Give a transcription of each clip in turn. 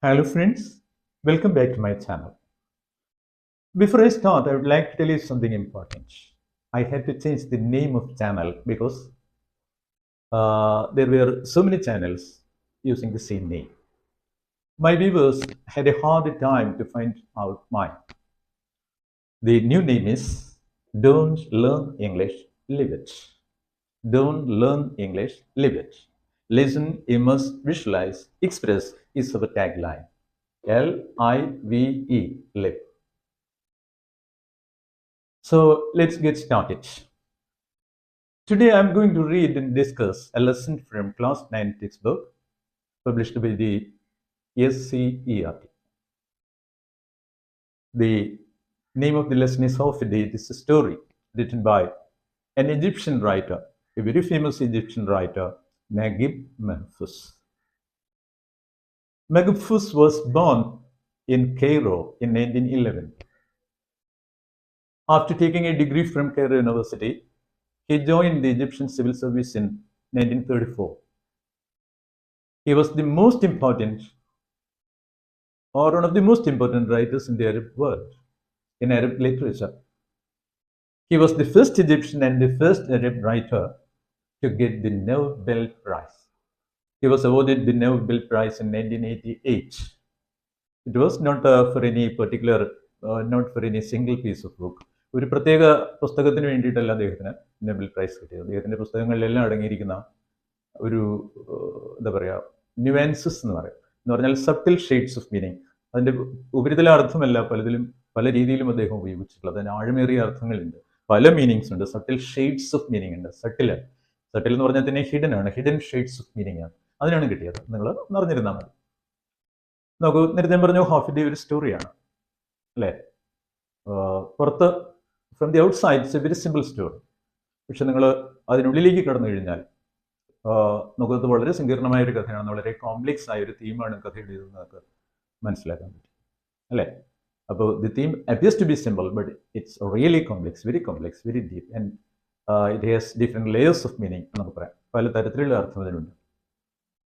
Hello friends, welcome back to my channel. Before I start, I would like to tell you something important. I had to change the name of channel because there were so many channels using the same name. My viewers had a hard time to find out mine. The new name is Don't Learn English, Live It. Don't learn English, live it. Listen, immerse, visualize, express is our tagline. LIVE, live. So let's get started. Today I'm going to read and discuss a lesson from Class 9 textbook published by the SCERT. The name of the lesson is Half a Day. It is a story written by an Egyptian writer, a very famous Egyptian writer, Naguib Mahfouz. Mahfouz was born in Cairo in 1911. After taking a degree from Cairo University, he joined the Egyptian civil service in 1934. He was the most important, or one of the most important writers in the Arab world, in Arab literature. He was the first Egyptian and the first Arab writer to get the Nobel Prize. He was awarded the Nobel Prize in 1988. It was not for any particular, not for any single piece of book. ഒരു പ്രത്യേക പുസ്തകത്തിന് വേണ്ടിയിട്ടല്ല അദ്ദേഹത്തിന് Nobel prize കിട്ടിയത്. അദ്ദേഹത്തിൻ്റെ പുസ്തകങ്ങളിലെല്ലാം അടങ്ങിയിരിക്കുന്ന ഒരു എന്താ പറയുക ന്യൂവാൻസസ് എന്ന് പറയും. എന്ന് പറഞ്ഞാൽ സട്ടിൽ ഷെയ്ഡ്സ് ഓഫ് മീനിങ്. അതിൻ്റെ ഉപരിതല അർത്ഥമല്ല പലതിലും പല രീതിയിലും അദ്ദേഹം ഉപയോഗിച്ചിട്ടുള്ളത്. അതിന് ആഴമേറിയ അർത്ഥങ്ങളുണ്ട്, പല മീനിങ്സ് ഉണ്ട്. സട്ടിൽ ഷെയ്ഡ്സ് ഓഫ് മീനിങ് ഉണ്ട്. സട്ടിൽ എന്ന് പറഞ്ഞാൽ തന്നെ ഹിഡൻ ആണ്, ഹിഡൻ ഷെയ്ഡ്സ് ഓഫ് മീനിങ് ആണ്. അതിനാണ് കിട്ടിയത്. നിങ്ങൾ അറിഞ്ഞിരുന്നാൽ മതി. നമുക്ക് നേരത്തെ പറഞ്ഞു ഹാഫ് ഡേ ഒരു സ്റ്റോറിയാണ് അല്ലേ. പുറത്ത് from the out side it's A very simple story. പക്ഷെ നിങ്ങൾ അതിനുള്ളിലേക്ക് കടന്നു കഴിഞ്ഞാൽ നമുക്കത് വളരെ സങ്കീർണമായ ഒരു കഥയാണ്, വളരെ കോംപ്ലെക്സ് ആയ ഒരു തീമാണ് കഥയുടെ ഇത് നമുക്ക് മനസ്സിലാക്കാൻ പറ്റും അല്ലേ. അപ്പോൾ the theme appears to be simple but it's really complex, very deep and it has different layers of meaning നമുക്ക് പറയാം. പല തരത്തിലുള്ള അർത്ഥം അതിനുണ്ട്.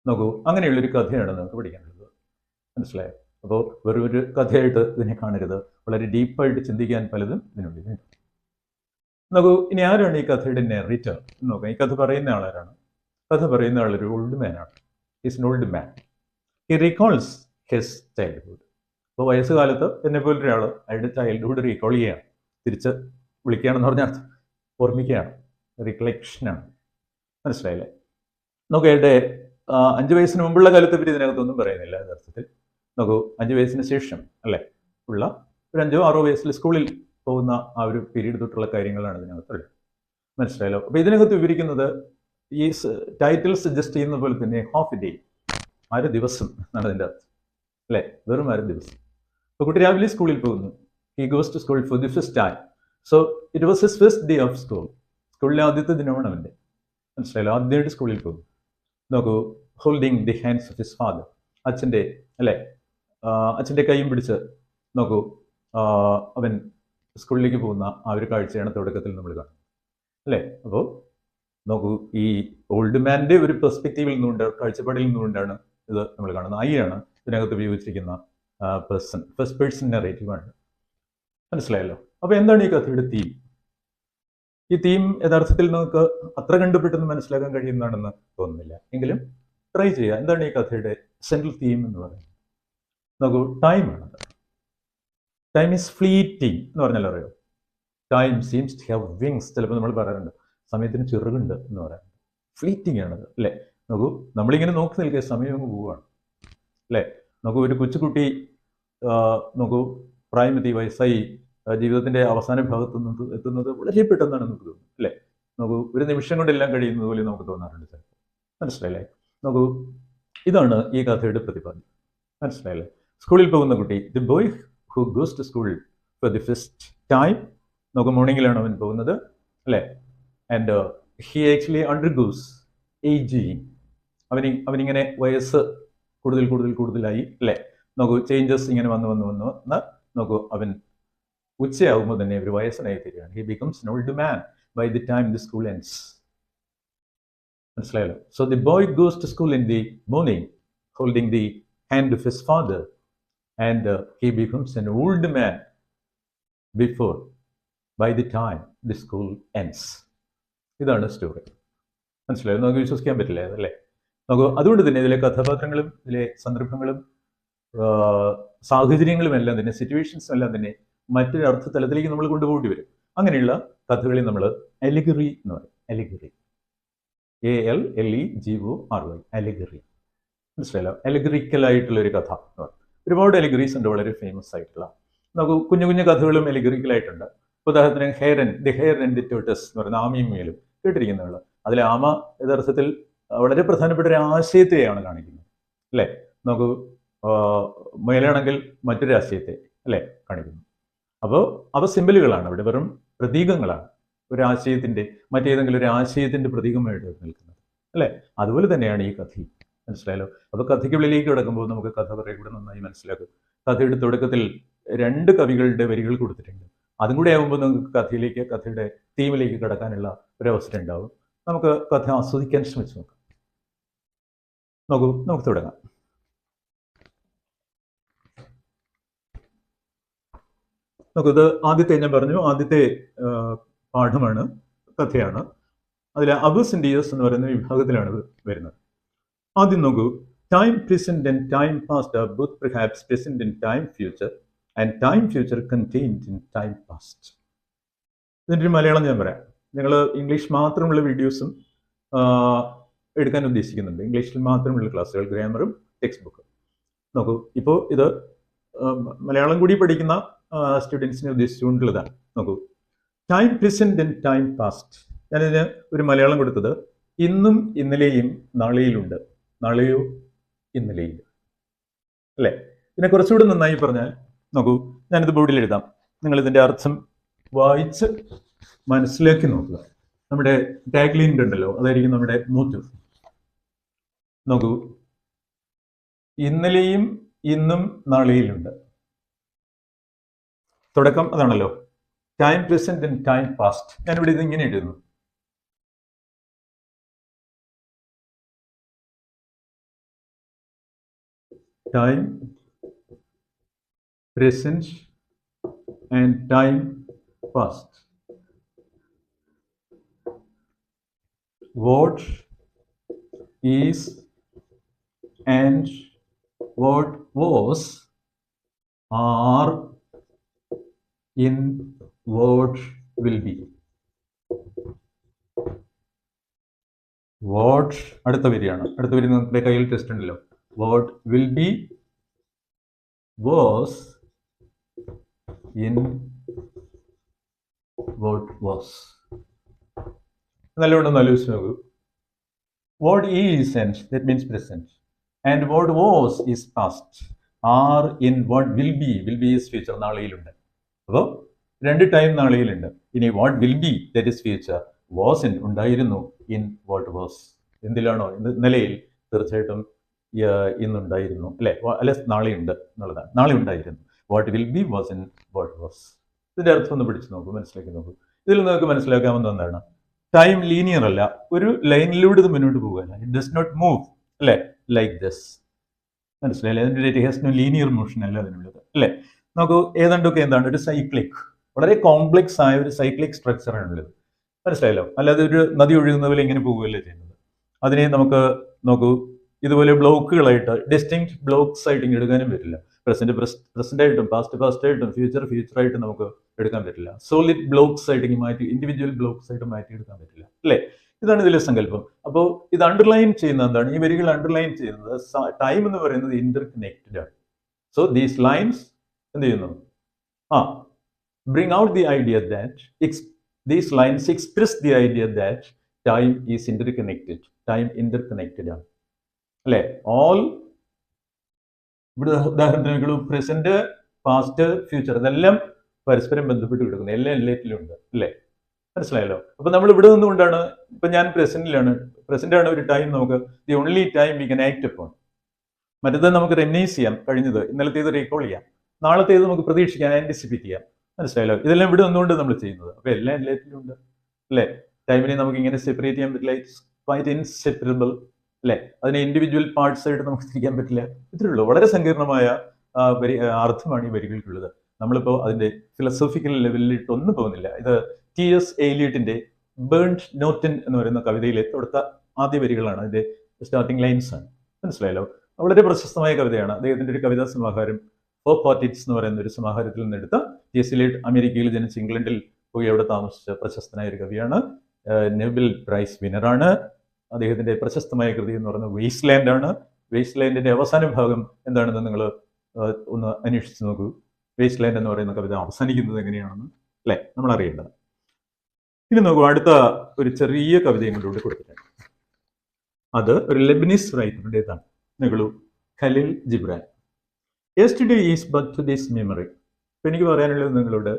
നോക്കൂ, അങ്ങനെയുള്ളൊരു കഥയാണ് നമുക്ക് പഠിക്കാനുള്ളത്. മനസ്സിലായോ? അപ്പോൾ വെറും ഒരു കഥയായിട്ട് ഇതിനെ കാണരുത്, വളരെ ഡീപ്പായിട്ട് ചിന്തിക്കാൻ പലതും ഇതിനുള്ളിലുണ്ട്. നോക്കൂ, ഇനി ആരാണ് ഈ കഥയുടെ നെറേറ്റർ നോക്കാം. ഈ കഥ പറയുന്ന ആളാരാണ്? കഥ പറയുന്ന ആളൊരു ഓൾഡ് മാനാണ്. Is an old man. He recalls his childhood. അപ്പോൾ വയസ്സുകാലത്ത് എന്നെപ്പോലൊരു ഒരാൾ അയാളുടെ ചൈൽഡ്ഹുഡ് റീകോൾ ചെയ്യുകയാണ്, തിരിച്ച് വിളിക്കുകയാണെന്ന് പറഞ്ഞാൽ ഓർമ്മിക്കുകയാണ്, റിക്ലക്ഷനാണ്. മനസ്സിലായില്ലേ? നോക്കൂ, അയാളുടെ 5 വയസ്സിന് മുമ്പുള്ള കാലത്തെ പറ്റി ഇതിനകത്തൊന്നും പറയുന്നില്ല യഥാർത്ഥത്തിൽ. നോക്കൂ, 5 വയസ്സിന് ശേഷം അല്ലേ ഉള്ള ഒരു 5-6 വയസ്സിൽ സ്കൂളിൽ പോകുന്ന ആ ഒരു പീരീഡ് തൊട്ടുള്ള കാര്യങ്ങളാണ് ഇതിനകത്തുള്ളത്. മനസ്സിലായല്ലോ? അപ്പോൾ ഇതിനകത്ത് വിവരിക്കുന്നത് ഈ ടൈറ്റിൽ സജസ്റ്റ് ചെയ്യുന്ന പോലെ തന്നെ ഹാഫ് ഡേ, അര ദിവസം എന്നാണ് അതിൻ്റെ അർത്ഥം അല്ലേ. വെറും അര ദിവസം. അപ്പോൾ കുട്ടി രാവിലെ സ്കൂളിൽ പോകുന്നു. He goes to school for the first time. So it was his first day of school. സ്കൂളിലെ ആദ്യത്തെ ദിനമാണ് അവൻ്റെ. മനസ്സിലായല്ലോ? ആദ്യമായിട്ട് സ്കൂളിൽ പോകും. നോക്കൂ, holding the hands of his father. അച്ഛൻ്റെ അല്ലേ, അച്ഛൻ്റെ കൈയും പിടിച്ച് നോക്കൂ അവൻ സ്കൂളിലേക്ക് പോകുന്ന ആ ഒരു കാഴ്ചയാണ് തുടക്കത്തിൽ നമ്മൾ കാണുന്നത് അല്ലേ. അപ്പോൾ നോക്കൂ, ഈ ഓൾഡ് മാൻ്റെ ഒരു പെർസ്പെക്റ്റീവിൽ നിന്നുകൊണ്ട്, കാഴ്ചപ്പാടിൽ നിന്നുകൊണ്ടാണ് ഇത് നമ്മൾ കാണുന്നത്. ഐയാണ് ഇതിനകത്ത് ഉപയോഗിച്ചിരിക്കുന്ന പേഴ്സൺ, ഫസ്റ്റ് പേഴ്സൺ നെറേറ്റീവാണ്. മനസ്സിലായല്ലോ? അപ്പോൾ എന്താണ് ഈ കഥയുടെ തീം? ഈ തീം യഥാർത്ഥത്തിൽ നമുക്ക് അത്ര കണ്ടുപെട്ടെന്ന് മനസ്സിലാക്കാൻ കഴിയുന്നതാണെന്ന് തോന്നുന്നില്ല, എങ്കിലും ട്രൈ ചെയ്യുക. എന്താണ് ഈ കഥയുടെ സെൻട്രൽ തീം എന്ന് പറയുന്നത്? നോക്കൂ, ടൈമാണത്. ടൈം ഈസ് ഫ്ലീറ്റിംഗ് എന്ന് പറഞ്ഞാൽ അറിയോ. Time seems to have wings. ചിലപ്പോൾ നമ്മൾ പറയാറുണ്ട് സമയത്തിന് ചിറകുണ്ട് എന്ന് പറയാറുണ്ട്. ഫ്ലീറ്റിംഗ് ആണത് അല്ലേ. നോക്കൂ, നമ്മളിങ്ങനെ നോക്കി നിൽക്കുക, സമയം അങ്ങ് പോവുകയാണ് അല്ലേ. നോക്കൂ, ഒരു കൊച്ചുകുട്ടി നോക്കൂ പ്രായമെത്തി, വയസ്സായി, ജീവിതത്തിൻ്റെ അവസാന ഭാഗത്ത് നിന്ന് എത്തുന്നത് വളരെ പെട്ടെന്നാണ് നമുക്ക് തോന്നുന്നത് അല്ലേ. നോക്കൂ, ഒരു നിമിഷം കൊണ്ടെല്ലാം കഴിയുന്നത് പോലെ നമുക്ക് തോന്നാറുണ്ട് ചിലപ്പോൾ. മനസ്സിലായില്ലേ? നോക്കൂ, ഇതാണ് ഈ കഥയുടെ പ്രതിപാദ്യം. മനസ്സിലായില്ലേ? സ്കൂളിൽ പോകുന്ന കുട്ടി, the boy who goes to school for the first time. നോക്കൂ, മോർണിംഗിലാണ് അവൻ പോകുന്നത് അല്ലേ. And he actually undergoes ageing. അവനിങ്ങനെ വയസ്സ് കൂടുതലായി അല്ലേ. നോക്കൂ, ചേഞ്ചസ് ഇങ്ങനെ വന്ന് നോക്കൂ, അവൻ ഉച്ചയാകുമ്പോൾ തന്നെ ഒരു വയസ്സനായി തീരുകയാണ്. He becomes an old man by the time the school ends. മനസ്സിലായല്ലോ? So the boy goes to school in the morning holding the hand of his father, and he becomes an old man by the time the school ends. ഇതാണ് story. മനസ്സിലായോ? നമുക്ക് വിശ്വസിക്കാൻ പറ്റില്ല അതല്ലേ? നമുക്ക് അതുകൊണ്ട് തന്നെ ഇതിലെ കഥാപാത്രങ്ങളും ഇതിലെ സന്ദർഭങ്ങളും സാഹചര്യങ്ങളും എല്ലാം തന്നെ, സിറ്റുവേഷൻസും എല്ലാം തന്നെ മറ്റൊരു അർത്ഥതലത്തിലേക്ക് നമ്മൾ കൊണ്ടുപോകേണ്ടി വരും. അങ്ങനെയുള്ള കഥകളിൽ നമ്മൾ അലിഗറി എന്ന് പറയും. Allegory, ALLEGORY, allegory. മനസ്സിലായല്ലോ? അലിഗറിക്കലായിട്ടുള്ള ഒരു കഥ എന്ന് പറയും. ഒരുപാട് അലിഗറീസ് ഉണ്ട്, വളരെ ഫേമസ് ആയിട്ടുള്ള. നമുക്ക് കുഞ്ഞു കുഞ്ഞു കഥകളും അലിഗറിക്കലായിട്ടുണ്ട്. ഉദാഹരണത്തിന് the hair and the tortoise എന്ന് പറയുന്ന ആമയും മുയലും കേട്ടിരിക്കുന്നുള്ളൂ. അതിലെ ആമ യഥാർത്ഥത്തിൽ വളരെ പ്രധാനപ്പെട്ട ഒരു ആശയത്തെയാണ് കാണിക്കുന്നത്, അല്ലേ? നമുക്ക് മുയലാണെങ്കിൽ മറ്റൊരു ആശയത്തെ അല്ലേ കാണിക്കുന്നു. അപ്പോൾ അവ സിമ്പലുകളാണ്, അവിടെ വെറും പ്രതീകങ്ങളാണ്. ഒരു ആശയത്തിൻ്റെ, മറ്റേതെങ്കിലും ഒരു ആശയത്തിൻ്റെ പ്രതീകമായിട്ട് നിൽക്കുന്നത്, അല്ലേ? അതുപോലെ തന്നെയാണ് ഈ കഥ. മനസ്സിലായല്ലോ? അപ്പോൾ കഥയ്ക്കുള്ളിലേക്ക് കിടക്കുമ്പോൾ നമുക്ക് കഥ കുറേ കൂടെ നന്നായി മനസ്സിലാക്കും. കഥയുടെ തുടക്കത്തിൽ 2 കവികളുടെ വരികൾ കൊടുത്തിട്ടുണ്ട്. അതും കൂടെ ആകുമ്പോൾ നമുക്ക് കഥയുടെ തീമിലേക്ക് കിടക്കാനുള്ള ഒരവസരം ഉണ്ടാവും. നമുക്ക് കഥ ആസ്വദിക്കാൻ ശ്രമിച്ചു നോക്കാം. നമുക്ക് തുടങ്ങാം. നമുക്കിത് ആദ്യത്തെ ഞാൻ പറഞ്ഞു, ആദ്യത്തെ പാഠമാണ്, കഥയാണ്. അതിൽ അബസ് ആൻഡ് ഇയേഴ്സ് എന്ന് പറയുന്ന വിഭാഗത്തിലാണ് ഇത് വരുന്നത്. ആദ്യം നോക്കൂ. Time present and time past are both perhaps present in time future and time future contained in time past. ഇതിൻ്റെ ഒരു മലയാളം ഞാൻ പറയാം. ഞങ്ങൾ ഇംഗ്ലീഷ് മാത്രമുള്ള വീഡിയോസും എടുക്കാൻ ഉദ്ദേശിക്കുന്നുണ്ട്. ഇംഗ്ലീഷിൽ മാത്രമുള്ള ക്ലാസ്സുകൾ, ഗ്രാമറും ടെക്സ്റ്റ് ബുക്കും. നോക്കൂ, ഇപ്പോൾ ഇത് മലയാളം കൂടി പഠിക്കുന്ന സ്റ്റുഡൻസിനെ ഉദ്ദേശിച്ചുകൊണ്ടുള്ളതാണ്. നോക്കൂ, time present and time past. ഞാനിതിന് ഒരു മലയാളം കൊടുത്തത് ഇന്നും ഇന്നലെയും നാളെയിലുണ്ട്, നാളെയോ ഇന്നലെയും, അല്ലേ? ഇതിനെ കുറച്ചുകൂടി നന്നായി പറഞ്ഞാൽ, നോക്കൂ, ഞാനിത് ബോർഡിൽ എഴുതാം. നിങ്ങളിതിൻ്റെ അർത്ഥം വായിച്ച് മനസ്സിലാക്കി നോക്കുക. നമ്മുടെ ടാഗ് ലൈൻ ഉണ്ടല്ലോ, അതായിരിക്കും നമ്മുടെ മോട്ടീവ്. നോക്കൂ, ഇന്നലെയും ഇന്നും നാളെയിലുണ്ട്. തുടക്കം അതാണല്ലോ, time present and time past. ഞാനിവിടെ ഇത് ഇങ്ങനെ എഴുതുന്നു. Time present and time past. What is and what was are in what will be. What അടുത്ത വരിയാണ്. അടുത്ത വരി നമ്മുടെ കയ്യിൽ ടെസ്റ്റ് ഉണ്ടല്ലോ. What will be was in what was. നല്ലവണ്ണം ആലോചിച്ച് നോക്കൂ. What is and that means present, and what was is past, are in what will be is future, നാളെയിലുണ്ട്. അപ്പോൾ 2 ടൈം നാളെയിലുണ്ട്. ഇനി what will be, that is future, was in ഉണ്ടായിരുന്നു, in what was. എന്തിലാണോ? നിലയിൽ തീർച്ചയായിട്ടും ഇന്നുണ്ടായിരുന്നു, അല്ലേ? അല്ലെ നാളെയുണ്ട് എന്നുള്ളതാണ്. നാളെ ഉണ്ടായിരുന്നു. What will be was in what was. ഇതിൻ്റെ അർത്ഥം ഒന്ന് പിടിച്ചു നോക്കൂ, മനസ്സിലാക്കി നോക്കൂ. ഇതിൽ നിങ്ങൾക്ക് മനസ്സിലാക്കാവുന്ന എന്താണ്? ടൈം ലീനിയർ അല്ല, ഒരു ലൈനിലൂടെ ഇത് മുന്നോട്ട് പോകുകയല്ല. ഇറ്റ് ഡസ് നോട്ട് മൂവ്, അല്ലേ? Like this. മനസ്സിലായില്ലേ? അതിൻ്റെ it has no linear motion അല്ല അതിനുള്ളത്, അല്ലേ? നമുക്ക് ഏതാണ്ടൊക്കെ എന്താണ്, ഒരു സൈക്ലിക്, വളരെ കോംപ്ലക്സ് ആയ ഒരു സൈക്ലിക് സ്ട്രക്ചറാണുള്ളത്. മനസ്സിലായല്ലോ? അല്ലാതെ ഒരു നദി ഒഴുകുന്ന പോലെ ഇങ്ങനെ പോവുകയല്ലേ ചെയ്യുന്നത്. അതിനെ നമുക്ക് നോക്കൂ, ഇതുപോലെ ബ്ലോക്കുകളായിട്ട്, ഡിസ്റ്റിങ്ക്ട് ബ്ലോക്സ് ആയിട്ട് ഇങ്ങനെ എടുക്കാനും പറ്റില്ല. പ്രസന്റ് ആയിട്ടും പാസ്റ്റ് ആയിട്ടും ഫ്യൂച്ചർ ആയിട്ടും നമുക്ക് എടുക്കാൻ പറ്റില്ല. സോളിഡ് ബ്ലോക്സ് ആയിട്ട് മാറ്റി, ഇൻഡിവിജ്വൽ ബ്ലോക്സ് ആയിട്ട് മാറ്റി എടുക്കാൻ പറ്റില്ല, അല്ലേ? ഇതാണ് ഇതിലെ സങ്കല്പം. അപ്പോൾ ഇത് അണ്ടർലൈൻ ചെയ്യുന്ന എന്താണ്? ഈ വരികൾ അണ്ടർലൈൻ ചെയ്യുന്നത് ടൈം എന്ന് പറയുന്നത് ഇന്റർ കണക്റ്റഡ് ആണ്. സോ ദീസ് ലൈൻസ് എന്ത് ചെയ്യുന്നു? Bring out the idea that these lines express the idea that time is interconnected. Time interconnected ആണ്, അല്ലേ? ഓൾ ഇവിടെ ഉദാഹരണത്തിന് പ്രസന്റ്, പാസ്റ്റ്, ഫ്യൂച്ചർ, ഇതെല്ലാം പരസ്പരം ബന്ധപ്പെട്ട് കിടക്കുന്നത്, എല്ലാം എല്ലാറ്റിലും ഉണ്ട്, അല്ലേ? മനസ്സിലായല്ലോ? അപ്പൊ നമ്മൾ ഇവിടെ നിന്നുകൊണ്ടാണ്, ഇപ്പൊ ഞാൻ പ്രസന്റ് ആണ് ഒരു ടൈം, നമുക്ക് the only time we can act upon. മറ്റേത് നമുക്ക് റെമിനൈസ് ചെയ്യാം, കഴിഞ്ഞത്, ഇന്നലത്തേത് റീകോൾ ചെയ്യാം, നാളത്തേത് നമുക്ക് പ്രതീക്ഷിക്കാം, ആന്റിസിപ്പേറ്റ് ചെയ്യാം. മനസ്സിലായല്ലോ? ഇതെല്ലാം ഇവിടെ നിന്നുകൊണ്ട് നമ്മൾ ചെയ്യുന്നത്. അപ്പൊ എല്ലാം എല്ലാറ്റിലും ഉണ്ട്, അല്ലേ? ടൈമിനെ നമുക്ക് ഇങ്ങനെ സെപ്പറേറ്റ് ചെയ്യാൻ പറ്റില്ല. ഇറ്റ്സ് ക്വൈറ്റ് ഇൻസെപ്പറബിൾ അല്ലെ? അതിനെ ഇൻഡിവിജ്വൽ പാർട്സ് ആയിട്ട് നമുക്ക് തിരിക്കാൻ പറ്റില്ല. ഇത്രയേ ഉള്ളൂ. വളരെ സങ്കീർണമായ അർത്ഥമാണ് ഈ വരികൾക്കുള്ളത്. നമ്മളിപ്പോൾ അതിന്റെ ഫിലോസോഫിക്കൽ ലെവലിലിട്ട് ഒന്നും പോകുന്നില്ല. ഇത് T.S. എലിയട്ടിന്റെ ബേൺഡ് നോട്ടൻ എന്ന് പറയുന്ന കവിതയിലെ തൊടുത്ത ആദ്യ വരികളാണ്, അതിന്റെ സ്റ്റാർട്ടിംഗ് ലൈൻസ് ആണ്. മനസ്സിലായല്ലോ? വളരെ പ്രശസ്തമായ കവിതയാണ്. അദ്ദേഹത്തിന്റെ ഒരു കവിതാ സമാഹാരം ഫോർ പോറ്റിറ്റ്സ് എന്ന് പറയുന്ന ഒരു സമാഹാരത്തിൽ നിന്നെടുത്ത T.S. എലിയട്ട് അമേരിക്കയിൽ ജനിച്ച് ഇംഗ്ലണ്ടിൽ പോയി അവിടെ താമസിച്ച പ്രശസ്തനായ ഒരു കവിയാണ്. നോബൽ പ്രൈസ് വിന്നറാണ്. അദ്ദേഹത്തിന്റെ പ്രശസ്തമായ കൃതി എന്ന് പറയുന്നത് വേസ്റ്റ്ലാൻഡ് ആണ്. വേസ്റ്റ്ലാൻഡിന്റെ അവസാന ഭാഗം എന്താണെന്ന് നിങ്ങൾ ഒന്ന് അന്വേഷിച്ച് നോക്കൂ. വേസ്റ്റ്ലാൻഡ് എന്ന് പറയുന്ന കവിത അവസാനിക്കുന്നത് എങ്ങനെയാണെന്ന് അല്ലെ നമ്മൾ അറിയേണ്ടത്. ഇനി നോക്കൂ, അടുത്ത ഒരു ചെറിയ കവിതയും കൂടെ കൊടുത്തിട്ടുണ്ട്. അത് ഒരു ലെബനീസ് റൈറ്ററുടേതാണ്. നിങ്ങളു Khalil Gibran. Yesterday is but today's memory. ഇപ്പൊ എനിക്ക് പറയാനുള്ളത് നിങ്ങളോട്,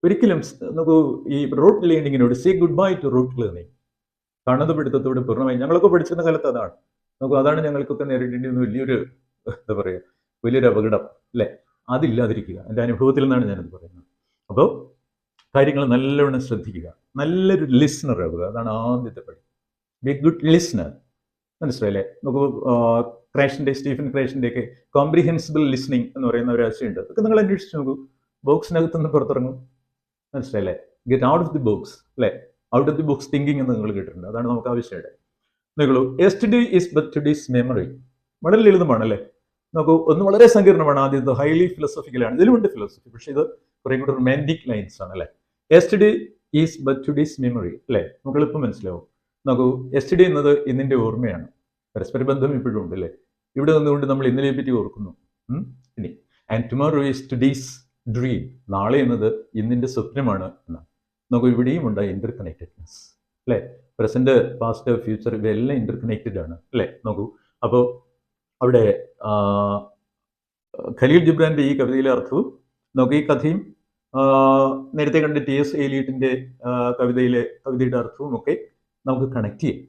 ഒരിക്കലും നോക്കൂ, ഈ റൂട്ട് ലേണിങ്ങിനോട് say goodbye to rote learning. കണത് പിടുത്തത്തോട് പൂർണ്ണമായി, ഞങ്ങളൊക്കെ പഠിച്ചിരുന്ന കാലത്ത് അതാണ്. നോക്കൂ, അതാണ് ഞങ്ങൾക്കൊക്കെ നേരിടേണ്ടി വന്ന വലിയൊരു എന്താ പറയുക, വലിയൊരു അപകടം അല്ലെ? അതില്ലാതിരിക്കുക. എൻ്റെ അനുഭവത്തിൽ നിന്നാണ് ഞാനത് പറയുന്നത്. അപ്പോൾ കാര്യങ്ങൾ നല്ലവണ്ണം ശ്രദ്ധിക്കുക, നല്ലൊരു ലിസണർ ആവുക. അതാണ് ആദ്യത്തെ പടി. B good listener. മനസ്സിലായില്ലേ? നമുക്ക് സ്റ്റീഫൻ ക്രേഷിന്റെ ഒക്കെ കോംപ്രിഹെൻസിബിൾ ലിസണിങ് എന്ന് പറയുന്ന ഒരു ആശയമുണ്ട്. അതൊക്കെ നിങ്ങൾ അന്വേഷിച്ച് നോക്കൂ. ബോക്സിനകത്ത് നിന്ന് പുറത്തിറങ്ങും. മനസ്സിലായില്ലേ? Get out of the box അല്ലെ? Out of the box thinking എന്ന് നിങ്ങൾ കേട്ടിട്ടുണ്ട്. അതാണ് നമുക്ക് ആവശ്യമായിട്ട്. നോക്കൂ, yesterday is but today's memory. വളരെ ലളിതമാണല്ലേ? നോക്കൂ, ഒന്ന് വളരെ സങ്കീർണമാണ്. ആദ്യത്തെ ഹൈലി ഫിലോസഫിക്കലാണ്. ഇതിലുമുണ്ട് ഫിലോസഫി, പക്ഷേ ഇത് കുറേ കൂടെ റൊമാൻറ്റിക് ലൈൻസ് ആണ് അല്ലെ? Yesterday is but today's memory അല്ലെ? നമുക്ക് എളുപ്പം മനസ്സിലാവും. നോക്കൂ, യെസ്റ്റർഡേ എന്നത് ഇന്നിന്റെ ഓർമ്മയാണ്. പരസ്പര ബന്ധം ഇപ്പോഴും ഉണ്ട് അല്ലേ? ഇവിടെ നിന്നുകൊണ്ട് നമ്മൾ ഇന്നലെ പറ്റി ഓർക്കുന്നു. ഇനി and tomorrow is today's dream. നാളെ എന്നത് ഇന്നിന്റെ സ്വപ്നമാണ് എന്നാണ്. നോക്കൂ, ഇവിടെയും ഉണ്ട് ഇന്റർ കണക്റ്റഡ്നെസ് അല്ലെ? പ്രസന്റ്, പാസ്റ്റ്, ഫ്യൂച്ചർ ഇവയെല്ലാം ഇന്റർ കണക്റ്റഡ് ആണ് അല്ലെ? നോക്കൂ, അപ്പോൾ അവിടെ ഖലീൽ ജിബ്രാന്റെ ഈ കവിതയിലെ അർത്ഥവും നോക്കൂ, ഈ കഥയും നേരത്തെ കണ്ട T.S. എലിയട്ടിന്റെ കവിതയുടെ അർത്ഥവും ഒക്കെ നമുക്ക് കണക്ട് ചെയ്യും.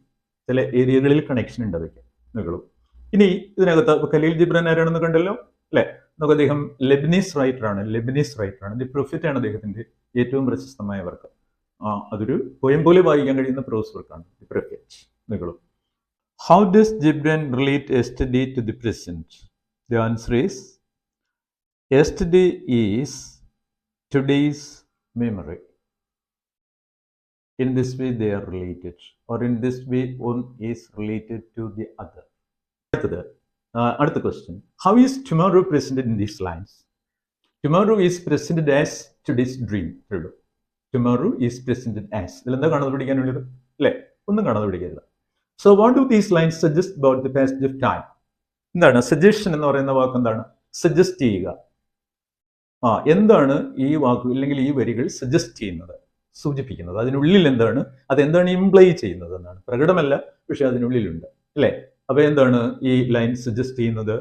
ചില ഏരിയകളിൽ കണക്ഷൻ ഉണ്ട് അതൊക്കെ നോക്കൂ. ഇനി ഇതിനകത്ത് ഖലീൽ ജിബ്രാൻ ആരാണെന്ന് കണ്ടല്ലോ അല്ലെ? നമുക്ക് അദ്ദേഹം ലെബനീസ് റൈറ്ററാണ്. ദി പ്രൊഫറ്റ് ആണ് അദ്ദേഹത്തിന്റെ ഏറ്റവും പ്രശസ്തമായ വർക്ക്. അതൊരു പോയം പോലെ വായിക്കാൻ കഴിയുന്ന പ്രോസ് വർക്കാണ് ദി പ്രൊഫറ്റ്. നോക്കൂ, how does Gibran relate yesterday to the present? The answer is yesterday is today's memory. In this way they are related, or in this way one is related to the other. Another question. How is tomorrow presented in these lines? Tomorrow is presented as today's dream. Tomorrow is presented as. ഇതിലെന്താ കാണാതെ പഠിക്കാനുള്ളത് അല്ലേ? ഒന്നും കാണാതെ പഠിക്കരുത്. So what do these lines suggest about the passage of time? എന്താണ് suggestion എന്ന് പറയുന്ന വാക്ക്? എന്താണ് സജസ്റ്റ് ചെയ്യുക? എന്താണ് ഈ വാക്ക് അല്ലെങ്കിൽ ഈ വരികൾ സജസ്റ്റ് ചെയ്യുന്നത്, സൂചിപ്പിക്കുന്നത്? അതിനുള്ളിൽ എന്താണ്, അതെന്താണ് ഇംപ്ലൈ ചെയ്യുന്നത് എന്നാണ്. പ്രകടമല്ല, പക്ഷെ അതിനുള്ളിലുണ്ട് അല്ലേ? അപ്പൊ എന്താണ് ഈ ലൈൻ സജസ്റ്റ് ചെയ്യുന്നത്?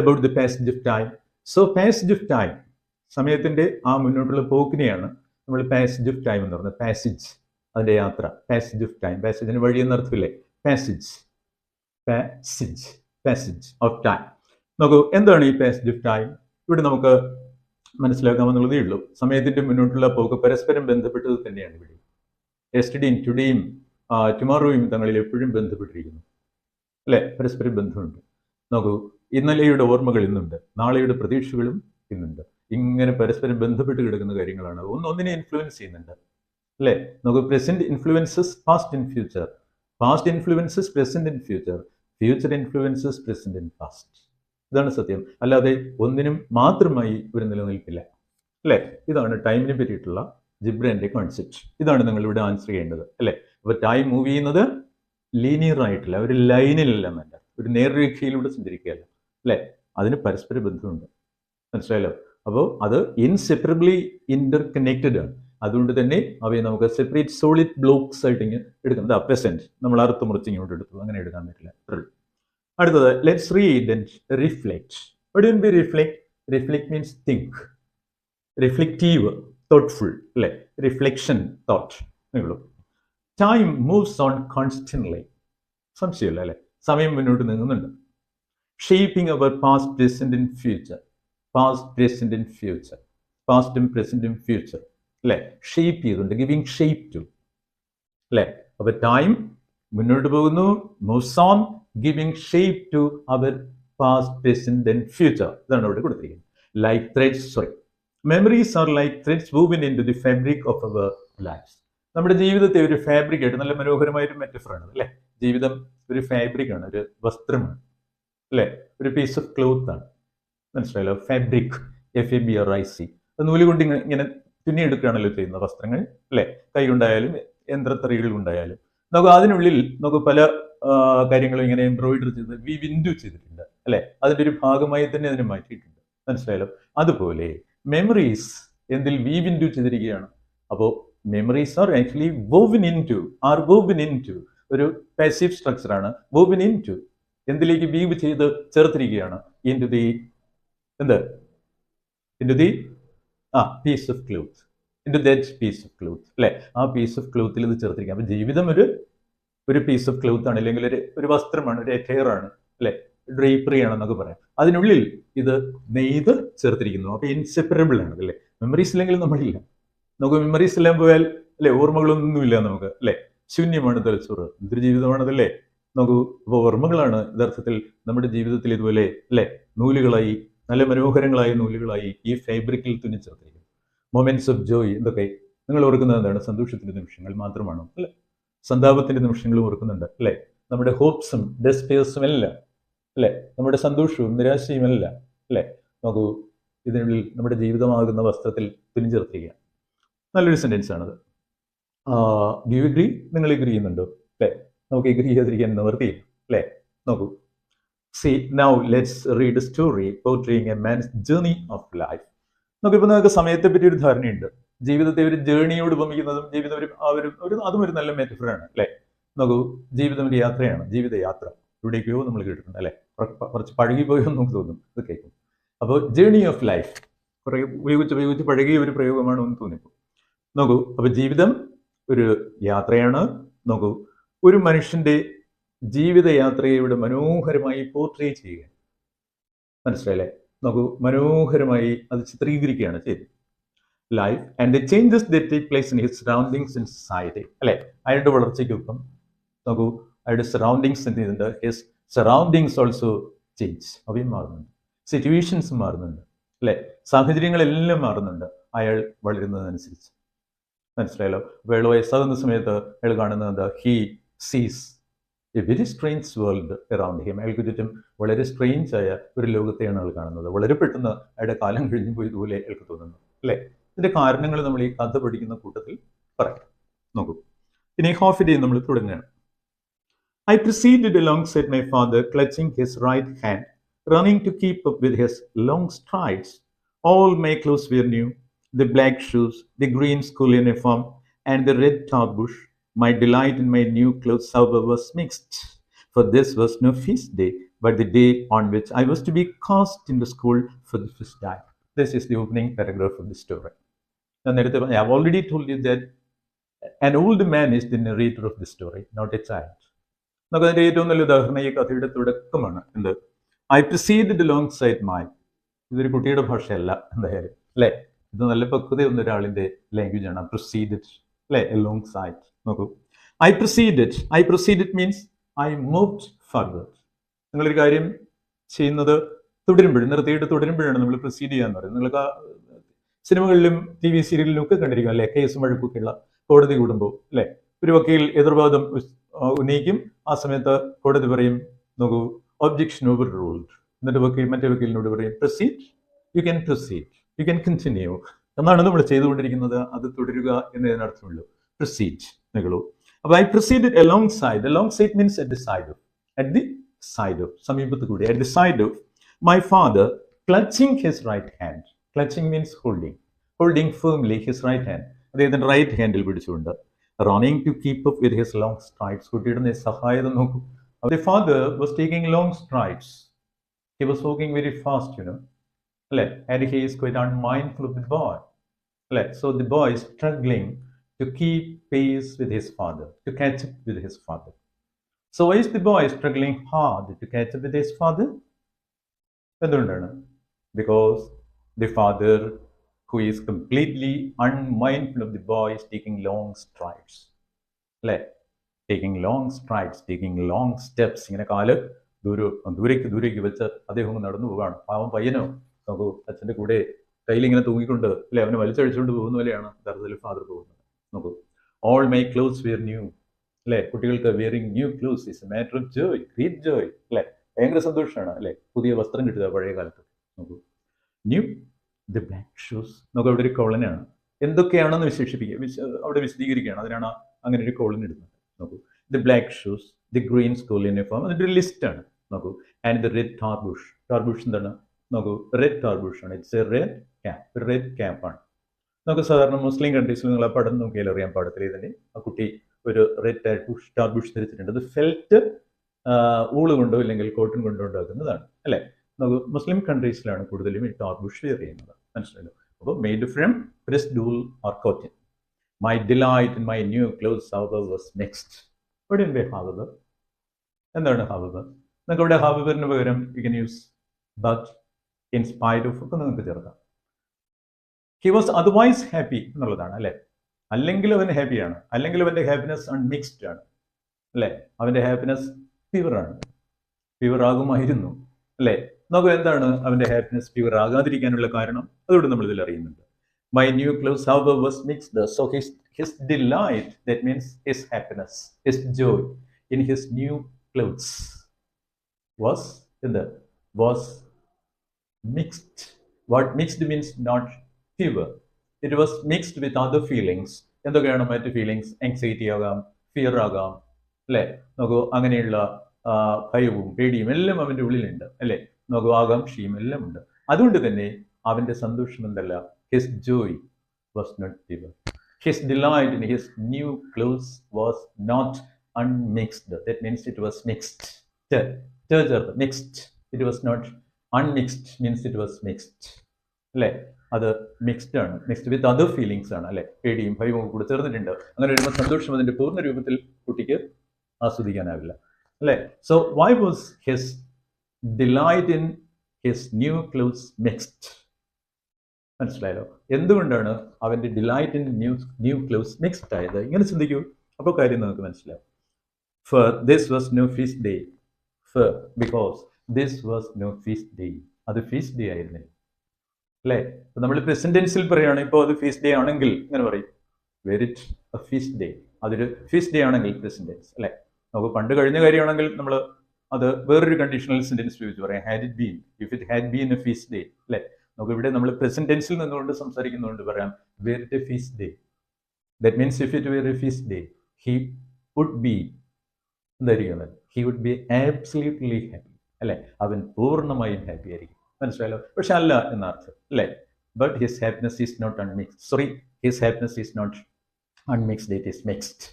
About the passage of time. So passage of time, സമയത്തിന്റെ ആ മുന്നോട്ടുള്ള പോക്കിനെയാണ് നമ്മൾ പാസേജ് ഓഫ് ടൈം എന്ന് പറയുന്നത്. പാസേജ്, അതിന്റെ യാത്ര. പാസേജ് ഓഫ് ടൈം, പാസേജിന് വഴി എന്നർത്ഥമില്ലേ? Passage of time. നോക്കൂ, എന്താണ് ഈ പാസേജ് ഓഫ് ടൈം? ഇവിടെ നമുക്ക് മനസ്സിലാക്കാമെന്നുള്ളതേ ഉള്ളൂ. സമയത്തിന്റെ മുന്നോട്ടുള്ള പോക്ക് പരസ്പരം ബന്ധപ്പെട്ടത് തന്നെയാണ്. ഇവിടെ യെസ്റ്റർഡേയും ടുഡേയും ടുമോറോയും തങ്ങളിൽ എപ്പോഴും ബന്ധപ്പെട്ടിരിക്കുന്നു അല്ലെ? പരസ്പരം ബന്ധമുണ്ട്. നോക്കൂ, ഇന്നലെയുടെ ഓർമ്മകൾ ഇന്നുണ്ട്, നാളെയുടെ പ്രതീക്ഷകളും ഇന്നുണ്ട്. ഇങ്ങനെ പരസ്പരം ബന്ധപ്പെട്ട് കിടക്കുന്ന കാര്യങ്ങളാണ്. ഒന്നിനെ ഇൻഫ്ലുവൻസ് ചെയ്യുന്നുണ്ട് അല്ലേ? നമുക്ക് present influences past in future, past influences present in future, future influences present in past. ഇതാണ് സത്യം. അല്ലാതെ ഒന്നിനും മാത്രമായി ഒരു നിലനിൽപ്പില്ല അല്ലേ? ഇതാണ് ടൈമിനെ പറ്റിയിട്ടുള്ള ജിബ്രാന്റെ കോൺസെപ്റ്റ്. ഇതാണ് നിങ്ങൾ ഇവിടെ ആൻസർ ചെയ്യേണ്ടത് അല്ലേ? അപ്പൊ ടൈം മൂവ് ചെയ്യുന്നത് ലീനിയർ ആയിട്ടില്ല, ഒരു ലൈനിലല്ല എന്നല്ല, ഒരു നേർരേഖയിലൂടെ സഞ്ചരിക്കുകയല്ല അല്ലേ? അതിന് പരസ്പര ബന്ധമുണ്ട്. മനസ്സിലായല്ലോ? അപ്പോൾ അത് ഇൻസെപ്പറബിളി ഇന്റർ കണക്റ്റഡ് ആണ്. അതുകൊണ്ട് തന്നെ അവയെ നമുക്ക് സെപ്പറേറ്റ് സോളിഡ് ബ്ലോക്സ് ആയിട്ട് ഇങ്ങനെ എടുക്കുന്നത്. പ്രസന്റ് നമ്മൾ അറുത്ത് മുറിച്ച് ഇങ്ങോട്ട് എടുത്തു, അങ്ങനെ എടുക്കാൻ പറ്റില്ല. അടുത്തത്, let's read and reflect. What do mean reflect? Reflect means think, reflective, thoughtful അല്ലേ? Reflection, thought. നിങ്ങളും ടൈം മൂവ്സ് ഓൺ കോൺസ്റ്റന്റ്ലി. സംശയമില്ല അല്ലേ? സമയം മുന്നോട്ട് നീങ്ങുന്നുണ്ട്. Shaping our past, present and future. Past, present and future, പാസ്റ്റും പ്രസന്റും ഫ്യൂച്ചർ അല്ലെ? ഷേപ്പ് ചെയ്തുകൊണ്ട്, ഗിവിങ് ഷേപ്പ് ടു അല്ലെ? അപ്പൊ ടൈം മുന്നോട്ട് പോകുന്നു, moves on, giving shape to our past, present and future. ഇതാണ് ഇവിടെ കൊടുത്തിരിക്കുന്നത്. Like threads, memories are like threads woven into the fabric of our lives. നമ്മുടെ ജീവിതത്തെ ഒരു ഫാബ്രിക് ആയിട്ട്, നല്ല മനോഹരമായ ഒരു മെറ്റഫറാണ് അല്ലേ. ജീവിതം ഒരു ഫാബ്രിക് ആണ്, ഒരു വസ്ത്രമാണ് അല്ലേ, ഒരു പീസ് ഓഫ് ക്ലോത്ത് ആണ്. മനസ്സിലായല്ലോ, ഫാബ്രിക്, FABRIC. നൂല് കൊണ്ട് ഇങ്ങനെ തുന്നിയെടുക്കുകയാണല്ലോ ചെയ്യുന്ന വസ്ത്രങ്ങൾ അല്ലേ. കൈ കൊണ്ടായാലും യന്ത്രത്തറികൾ കൊണ്ടായാലും നമുക്ക് അതിനുള്ളിൽ നമുക്ക് പല കാര്യങ്ങളും ഇങ്ങനെ എംബ്രോയിഡറി ചെയ്ത് വിൻഡു ചെയ്തിട്ടുണ്ട് അല്ലെ. അതിന്റെ ഒരു ഭാഗമായി തന്നെ അതിനെ മാറ്റിയിട്ടുണ്ട്. മനസ്സിലായല്ലോ. അതുപോലെ മെമ്മറീസ് എന്തിൽ വിൻഡു ചെയ്തിരിക്കുകയാണ്. അപ്പോൾ memories are actually woven into ഒരു പാസീവ് സ്ട്രക്ചർ ആണ്. woven into എന്തിലേക്ക് വീവ് ചെയ്ത് ചേർത്തിരിക്കുകയാണ്. into the piece of cloth, into that piece of cloth അല്ലെ. ആ പീസ് ഓഫ് ക്ലോത്തിൽ ഇത് ചേർത്തിരിക്കുക. അപ്പൊ ജീവിതം ഒരു പീസ് ഓഫ് ക്ലോത്ത് ആണ്, അല്ലെങ്കിൽ ഒരു വസ്ത്രമാണ്, ഒരു എറ്റയർ ആണ് അല്ലെ, ഡ്രേപ്പറി ആണെന്നൊക്കെ പറയാം. അതിനുള്ളിൽ ഇത് നെയ്ത് ചേർത്തിരിക്കുന്നു. അപ്പൊ ഇൻസെപ്പറബിൾ ആണ് അല്ലേ. മെമ്മറീസ് ഇല്ലെങ്കിൽ നമ്മളില്ല. നമുക്ക് മെമ്മറീസ് എല്ലാം പോയാൽ അല്ലെ, ഓർമ്മകളൊന്നുമില്ല നമുക്ക് അല്ലെ. ശൂന്യമാണ് തലച്ചോറ്. എന്തൊരു ജീവിതമാണതല്ലേ. നോക്കൂ, അപ്പോൾ ഓർമ്മകളാണ് യഥാർത്ഥത്തിൽ നമ്മുടെ ജീവിതത്തിൽ ഇതുപോലെ അല്ലെ നൂലുകളായി, നല്ല മനോഹരങ്ങളായ നൂലുകളായി ഈ ഫാബ്രിക്കിൽ തുന്നിച്ചേർത്തിരിക്കുന്നു. മൊമെന്റ്സ് ഓഫ് ജോയ്, എന്തൊക്കെ നിങ്ങൾ ഓർക്കുന്നത് എന്താണ്? സന്തോഷത്തിന്റെ നിമിഷങ്ങൾ മാത്രമാണോ അല്ലെ. സന്താപത്തിന്റെ നിമിഷങ്ങളും ഓർക്കുന്നുണ്ട് അല്ലെ. നമ്മുടെ ഹോപ്സും ഡെസ്പേഴ്സും എല്ലാം അല്ലെ, നമ്മുടെ സന്തോഷവും നിരാശയും എല്ലാം അല്ലെ. നോക്കൂ, ഇതിനുള്ളിൽ നമ്മുടെ ജീവിതമാകുന്ന വസ്ത്രത്തിൽ തുന്നിച്ചേർത്തിരിക്കുക. നല്ലൊരു സെന്റൻസ് ആണത്. Do you agree? നിങ്ങൾ എഗ്രി ചെയ്യുന്നുണ്ടോ അല്ലെ? നമുക്ക് എഗ്രി ചെയ്യാതിരിക്കാൻ നിവർത്തിയില്ല അല്ലെ. നോക്കൂ, see now let's read a story portraying a man's journey of life. നോക്കിയപ്പോൾ നിങ്ങൾക്ക് സമയത്തെ പറ്റി ഒരു ധാരണയുണ്ട്. ജീവിതത്തെ ഒരു ജേണിയോട് ഉപമിക്കുന്നതും ജീവിതം അതും ഒരു നല്ല മെറ്റഫറാണ് അല്ലെ. നോക്കൂ, ജീവിതം ഒരു യാത്രയാണ്, ജീവിതയാത്ര. ഇവിടേക്കോ നമ്മൾ കേട്ടിട്ടുണ്ട് അല്ലെ. കുറച്ച് പഴകിപ്പോയോ നമുക്ക് തോന്നും ഇത് കേൾക്കും. അപ്പോൾ ജേണി ഓഫ് ലൈഫ് കുറെ ഉപയോഗിച്ച് പഴകിയ ഒരു പ്രയോഗമാണോ എന്ന് തോന്നിപ്പോൾ. നോക്കൂ, അപ്പൊ ജീവിതം ഒരു യാത്രയാണ്. നോക്കൂ, ഒരു മനുഷ്യന്റെ ജീവിതയാത്രയെ ഇവിടെ മനോഹരമായി പോർട്രേ ചെയ്യുക. മനസ്സിലായില്ലേ? നോക്കൂ, മനോഹരമായി അത് ചിത്രീകരിക്കുകയാണ് ചെയ്തത്. Life and the changes that take place in his surroundings in society അല്ലെ. അയാളുടെ വളർച്ചയ്ക്കൊപ്പം നോക്കൂ, അയാളുടെ സറൗണ്ടിങ്സ് എന്ത് ചെയ്യുന്നുണ്ട്? His surroundings also change. അവയും മാറുന്നുണ്ട്, സിറ്റുവേഷൻസ് മാറുന്നുണ്ട് അല്ലെ, സാഹചര്യങ്ങളെല്ലാം മാറുന്നുണ്ട് അയാൾ വളരുന്നതനുസരിച്ച്. മനസ്സിലായല്ലോ. അപ്പോൾ അയാൾ വയസ്സാകുന്ന സമയത്ത് അയാൾ കാണുന്നത് എന്താ? ഹി സീസ് A very strange world around him. അയാൾക്ക് ചുറ്റും വളരെ സ്ട്രേഞ്ച് ആയ ഒരു ലോകത്തെയാണ് അയാൾ കാണുന്നത്. വളരെ പെട്ടെന്ന് അയാളുടെ കാലം കഴിഞ്ഞു പോയതുപോലെ അയാൾക്ക് തോന്നുന്നു അല്ലേ. ഇതിന്റെ കാരണങ്ങൾ നമ്മൾ ഈ കഥ പഠിക്കുന്ന കൂട്ടത്തിൽ പറയാം. നോക്കൂ, ഇനി ഹാഫ് ഡേ നമ്മൾ തുടങ്ങുകയാണ്. I proceeded alongside my father, clutching his right hand, running to keep up with his long strides. All my clothes were new, the black shoes, the green school uniform, and the red tarbush. My delight in my new clothes, however, was mixed, for this was no feast day, but the day on which I was to be cast into school for the first time. This is the opening paragraph of the story. I have already told you that an old man is the narrator of the story, not a child. നമുക്ക് അതിൻ്റെ ഏറ്റവും നല്ല ഉദാഹരണം ഈ കഥയുടെ തുടക്കമാണ്. എന്ത്? I proceeded along side my. ഇതൊരു കുട്ടിയുടെ ഭാഷയല്ല എന്തായാലും അല്ലേ. ഇത് നല്ല പക്വതയൊന്നും ഒരാളിൻ്റെ ലാംഗ്വേജ് ആണ്. പ്രൊസീഡഡ് അല്ലേ, അലോങ് സൈഡ്. നോക്കൂ, I proceeded means I moved further. നിങ്ങളൊരു കാര്യം ചെയ്യുന്നത് തുടരുമ്പോഴും, നിർത്തിയിട്ട് തുടരുമ്പോഴാണ് നമ്മൾ പ്രൊസീഡ് ചെയ്യാന്ന് പറയുന്നത്. നിങ്ങൾക്ക് സിനിമകളിലും TV സീരിയലിലും ഒക്കെ കണ്ടിരിക്കും അല്ലെ. കേസും വഴക്കൊക്കെയുള്ള കോടതി കൂടുമ്പോൾ അല്ലെ, ഒരു വക്കീൽ എതിർവാദം ഉന്നയിക്കും. ആ സമയത്ത് കോടതി പറയും, നോക്കൂ, ഒബ്ജെക്ഷൻ ഓവർ റൂൾഡ്. എന്നിട്ട് മറ്റേ വക്കീലിനോട് പറയും, പ്രൊസീഡ്, യു ക്യാൻ കണ്ടിന്യൂ എന്നാണ് നമ്മൾ ചെയ്തുകൊണ്ടിരിക്കുന്നത്. അത് തുടരുക എന്നതിനർത്ഥമുള്ളൂ. പ്രൊസീഡ് നിങ്ങളോ. അപ്പൊ I proceeded along side means at the side of സമീപത്ത് കൂടി, at the side of my father, clutching his right hand. Clutching means holding firmly his right hand. അദ്ദേഹത്തിന്റെ റൈറ്റ് ഹാൻഡിൽ പിടിച്ചുകൊണ്ട് running to keep up with his long strides. കുട്ടിയുടെ സഹായത നോക്കൂ. The father was taking long strides. He was walking very fast, അല്ലെ, and he is quite unmindful of the boy. അല്ലെ, so the boy is struggling to keep pace with his father, to catch up with his father. So why is the boy struggling hard to catch up with his father? എന്തുകൊണ്ടാണ്? Because the father, who is completely unmindful of the boy, is taking long strides. അല്ലേ? Taking long strides, taking long steps, ഇങ്ങനെ കാല് ദൂരേക്ക് വെച്ച് അദ്ദേഹം നടന്നു പോവുകയാണ്. പാവം പയ്യനോ നോക്കൂ, അച്ഛൻ്റെ കൂടെ കയ്യിൽ ഇങ്ങനെ തൂങ്ങിക്കൊണ്ട് അല്ലെ അവനെ വലിച്ചഴിച്ചുകൊണ്ട് പോകുന്ന പോലെയാണ് യഥാർത്ഥത്തിൽ ഫാദർ പോകുന്നത്. നോക്കൂ, all my clothes were new, അല്ലെ കുട്ടികൾക്ക് wearing new clothes is a matter of joy, great joy, അല്ലെ ഭയങ്കര സന്തോഷമാണ് അല്ലെ പുതിയ വസ്ത്രം കിട്ടുക പഴയ കാലത്ത്. നോക്കൂ, ന്യൂ ദി ബ്ലാക്ക് ഷൂസ്, നോക്കൂ അവിടെ ഒരു കോളനാണ്, എന്തൊക്കെയാണെന്ന് അവിടെ വിശദീകരിക്കുകയാണ്, അതിനാണ് അങ്ങനെ ഒരു കോളൻ ഇടുന്നത്. നോക്കൂ, the black shoes, the green school uniform, അതിൻ്റെ ഒരു ലിസ്റ്റാണ്. നോക്കൂ, ആൻഡ് ദി റെഡ് ടാർബുഷ്, ടാർബുഷ് എന്താണ്? നോക്കൂ, റെഡ് ടാർബുഷ് ആണ്, ഇറ്റ്സ് എ റെഡ് ക്യാപ്പ്, ഒരു റെഡ് ക്യാപ്പാണ്. നമുക്ക് സാധാരണ മുസ്ലിം കൺട്രീസിൽ നിങ്ങൾ ആ പടം നോക്കിയാൽ അറിയാൻ പാടത്തില്ല ഇതിൻ്റെ, ആ കുട്ടി ഒരു റെഡ് ടാർബുഷ് ധരിച്ചിട്ടുണ്ട്. അത് ഫെൽറ്റ് ഊള് കൊണ്ടോ ഇല്ലെങ്കിൽ കോട്ടൺ കൊണ്ടോ ഉണ്ടാക്കുന്നതാണ് അല്ലേ. നമുക്ക് മുസ്ലിം കൺട്രീസിലാണ് കൂടുതലും ഈ ടാർബുഷ് വെയർ ചെയ്യുന്നത്, മനസ്സിലായല്ലോ. അപ്പോൾ made from pressed wool or cotton. My delight in my new clothes, however, was mixed. What do you mean by however? എന്താണ് however? നമുക്ക് ഇവിടെ howeverന് പകരം you can use but, in spite of ഒക്കെ നിങ്ങൾക്ക് ചേർക്കാം. He was otherwise happy എന്നുള്ളതാണ് അല്ലേ. അല്ലെങ്കിൽ അവൻ ഹാപ്പിയാണ്, അല്ലെങ്കിൽ അവൻ്റെ ഹാപ്പിനെസ് അൺമിക്സ്ഡ് ആണ് അല്ലേ. അവൻ്റെ ഹാപ്പിനെസ് പ്യുവറാണ്, പ്യുവർ ആകുമായിരുന്നു അല്ലേ. നോക്കൂ, എന്താണ് അവൻ്റെ ഹാപ്പിനെസ് പ്യുവർ ആകാതിരിക്കാനുള്ള കാരണം? അതുകൊണ്ട് നമ്മൾ ഇതിൽ അറിയുന്നുണ്ട്. My new clothes, however, was mixed. So his delight, that means his happiness, his joy in his new clothes was mixed. What mixed means not pure. It was mixed with other feelings. എന്തൊക്കെയാണ് മറ്റ് feelings? Anxiety ആകാം, fear ആകാം അല്ലേ. നോക്കൂ, അങ്ങനെയുള്ള ഭയവും പേടിയും എല്ലാം അവൻ്റെ ഉള്ളിലുണ്ട് അല്ലേ. നോക്കൂ, ആകാംക്ഷയും എല്ലാം ഉണ്ട്. അതുകൊണ്ട് തന്നെ അവൻ്റെ സന്തോഷം എന്തല്ല, his joy was not pure. His delight in his new clothes was not unmixed. That means it was mixed. Mixed. It was not unmixed, means it was mixed. അല്ലേ, അത് മിക്സ്ഡ് ആണ്, മിക്സ്ഡ് വിത്ത് അതർ ഫീലിങ്സ് ആണ് അല്ലേ. പേടിയും ഭയവും കൂടെ ചേർന്നിട്ടുണ്ട്. അങ്ങനെ വരുമ്പോൾ സന്തോഷം അതിൻ്റെ പൂർണ്ണ രൂപത്തിൽ കുട്ടിക്ക് ആസ്വദിക്കാനാവില്ല അല്ലേ. So why was his delight in his new clothes mixed? മനസ്സിലായല്ലോ, എന്തുകൊണ്ടാണ് അവൻ്റെ delight in new clothes mixed ആയത്? ഇങ്ങനെ ചിന്തിക്കൂ, അപ്പോൾ കാര്യം നമുക്ക് മനസ്സിലാവും. For this was no feast day. For because this was no feast day. അത് ഫീസ്റ്റ് ഡേ ആയിരുന്നില്ല അല്ലേ. നമ്മൾ പ്രസന്റ് ടെൻസിൽ പറയുകയാണ്, ഇപ്പോൾ അത് ഫീസ്റ്റ് ഡേ ആണെങ്കിൽ ഇങ്ങനെ പറയും, very it A feast day. അതൊരു ഫീസ്റ്റ് ഡേ ആണെങ്കിൽ പ്രസന്റ് ടെൻസ് അല്ലേ. നമുക്ക് പണ്ട് കഴിഞ്ഞ കാര്യമാണെങ്കിൽ നമ്മൾ അത് വേറൊരു കണ്ടീഷണൽ സെന്റൻസ് ഉപയോഗിച്ച് പറയാം, had it been, if it had been a feast day അല്ലേ. നമുക്ക് ഇവിടെ നമ്മൾ പ്രസന്റ് ടെൻസിൽ നിന്നുകൊണ്ട് സംസാരിക്കുന്നതുകൊണ്ട് പറയാം very a feast day. That means if it were a feast day he would be എന്തായിരിക്കും, he would be absolutely happy അല്ലേ. അവൻ പൂർണ്ണമായും ഹാപ്പി ആയിരിക്കും, മനസ്സിലായല്ലോ. പക്ഷെ അല്ല എന്നർത്ഥം അല്ലേ. But his happiness is not unmixed. His happiness is not unmixed, it is mixed.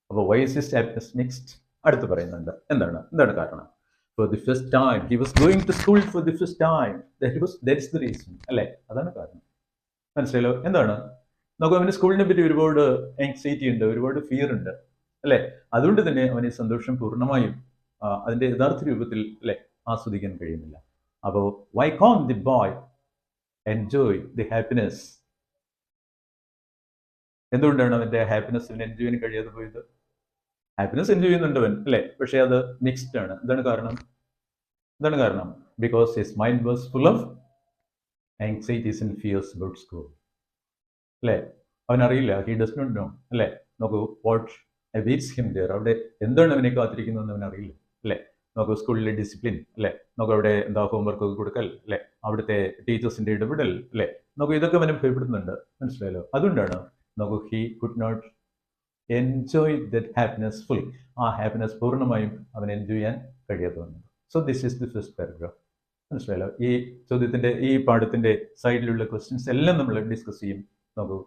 അപ്പോൾ why is his happiness mixed? അടുത്ത് പറയുന്നുണ്ട് എന്താണ് കാരണം. For the first time he was going to school for the first time. That is the reason അല്ലേ, അതാണ് കാരണം. മനസ്സിലായല്ലോ. എന്താണ് നമുക്ക് അവന് സ്കൂളിനെ പറ്റി ഒരുപാട് ആങ്സൈറ്റി ഉണ്ട്, ഒരുപാട് ഫിയർ ഉണ്ട് അല്ലേ. അതുകൊണ്ട് തന്നെ അവന് സന്തോഷം പൂർണ്ണമായും അതിൻ്റെ യഥാർത്ഥ രൂപത്തിൽ അല്ലേ ആസ്വദിക്കാൻ കഴിയുന്നില്ല. അപ്പോൾ why can't the boy enjoy the happiness? എന്തുകൊണ്ടാണ് അവൻ്റെ ഹാപ്പിനെസ്സിന് എൻജോയ് ചെയ്യാൻ കഴിയാതെ പോയത്? ഹാപ്പിനെസ് എൻജോയ് ചെയ്യുന്നുണ്ടവൻ അല്ലേ, പക്ഷേ അത് മിക്സ്ഡ് ആണ്. എന്താണ് കാരണം? Because his mind was full of anxieties and fears about school അല്ലേ. അവനറിയില്ല, ഹി ഡസ് നോട്ട് നോ അല്ലേ. നോക്കൂ, വാട്ട് അവേറ്റ്സ് ഹിം ദേർ, അവിടെ എന്താണ് അവനെ കാത്തിരിക്കുന്നതെന്ന് അവനറിയില്ല അല്ലേ. നോക്കൂ, സ്കൂളിലെ ഡിസിപ്ലിൻ അല്ലേ, നോക്കൂ അവിടെ എന്താ ഹോംവർക്ക് ഒക്കെ കൊടുക്കൽ അല്ലേ, അവിടുത്തെ ടീച്ചേഴ്സിൻ്റെ ഇടപെടൽ അല്ലേ, നോക്കൂ ഇതൊക്കെ അവനെ ഭയപ്പെടുന്നുണ്ട്, മനസ്സിലായല്ലോ. അതുകൊണ്ടാണ് നോക്കൂ he could not enjoy that happiness fully. ആ ഹാപ്പിനെസ് പൂർണ്ണമായും അവൻ എൻജോയ് ചെയ്യാൻ കഴിയാതെ വന്നത്. So this is the first paragraph, മനസ്സിലായല്ലോ. ഈ ചോദ്യത്തിൻ്റെ ഈ പാഠത്തിൻ്റെ സൈഡിലുള്ള ക്വസ്റ്റ്യൻസ് എല്ലാം നമ്മൾ ഡിസ്കസ് ചെയ്യും നോക്കൂ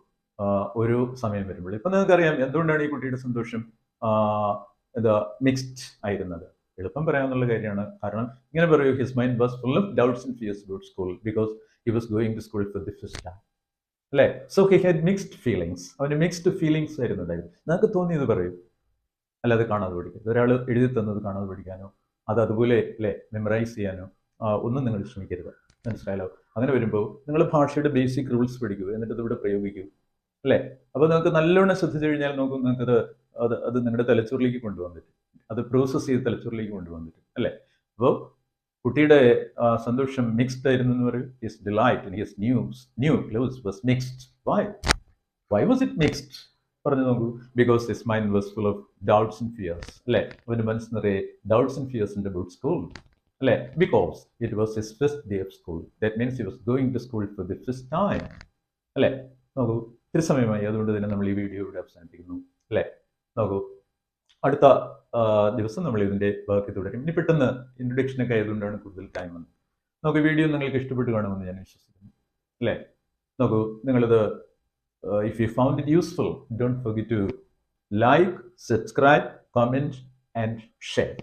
ഒരു സമയം വരുമ്പോൾ. ഇപ്പം നിങ്ങൾക്കറിയാം എന്തുകൊണ്ടാണ് ഈ കുട്ടിയുടെ സന്തോഷം മിക്സ്ഡ് ആയിരുന്നത്. എളുപ്പം പറയാനുള്ള കാര്യമാണ്. കാരണം ഇങ്ങനെ പറയൂ, his mind was full of doubts and fears about school because he was going to school for the first time അല്ലേ. So he had mixed feelings. അവന് മിക്സ്ഡ് ഫീലിങ്സ് വരുന്നുണ്ടായിരുന്നു. നിങ്ങൾക്ക് തോന്നിയത് പറയൂ, അല്ലാതെ കാണാതെ പഠിക്കരുത്. ഒരാൾ എഴുതി തന്നത് കാണാതെ പഠിക്കാനോ അത് അതുപോലെ അല്ലേ മെമ്മറൈസ് ചെയ്യാനോ ഒന്നും നിങ്ങൾ ശ്രമിക്കരുത്, മനസ്സിലായല്ലോ. അങ്ങനെ വരുമ്പോൾ നിങ്ങൾ ഭാഷയുടെ ബേസിക് റൂൾസ് പഠിക്കൂ, എന്നിട്ട് ഇതിവിടെ പ്രയോഗിക്കൂ അല്ലേ. അപ്പോൾ നിങ്ങൾക്ക് നല്ലോണം ശ്രദ്ധിച്ചു കഴിഞ്ഞാൽ നോക്കും, നിങ്ങൾക്കത് അത് നിങ്ങളുടെ തലച്ചോറിലേക്ക് കൊണ്ടുപോകാൻ പറ്റും, അത് പ്രോസസ്സ് ചെയ്ത് തലച്ചോറിലേക്ക് കൊണ്ടുപോകാൻ പറ്റും അല്ലേ. അപ്പോൾ കുട്ടിയുടെ സന്തോഷം മിക്സ്ഡ് ആയിരുന്നു എന്ന് പറയും. His delight in his new clothes was mixed. Why was it mixed പറഞ്ഞു നോക്കൂ. Because his mind was full of doubts and fears അല്ലേ. അവൻ്റെ മനസ്സ് നിറയെ ഡൗട്ട്സ് ആൻഡ് ഫിയേഴ്സ് ഉണ്ട് അബൌട്ട് സ്കൂൾ അല്ലേ. Because it was his first day of school. That means he was going to school for the first time അല്ലേ. നോക്കൂ, ഇത്തിരി സമയമായി, അതുകൊണ്ട് തന്നെ നമ്മൾ ഈ വീഡിയോ ഇവിടെ അവസാനിപ്പിക്കുന്നു അല്ലേ. നോക്കൂ, അടുത്ത ദിവസം നമ്മൾ ഇതിൻ്റെ ബാക്കി തുടരും. ഇനി പെട്ടെന്ന് ഇൻട്രൊഡക്ഷനൊക്കെ ആയതുകൊണ്ടാണ് കൂടുതൽ ടൈം വന്നത്. നമുക്ക് വീഡിയോ നിങ്ങൾക്ക് ഇഷ്ടപ്പെട്ട് കാണുമെന്ന് ഞാൻ വിശ്വസിക്കുന്നു അല്ലേ. നോക്കൂ, നിങ്ങളിത് if you found it useful, don't forget to like, subscribe, comment and share.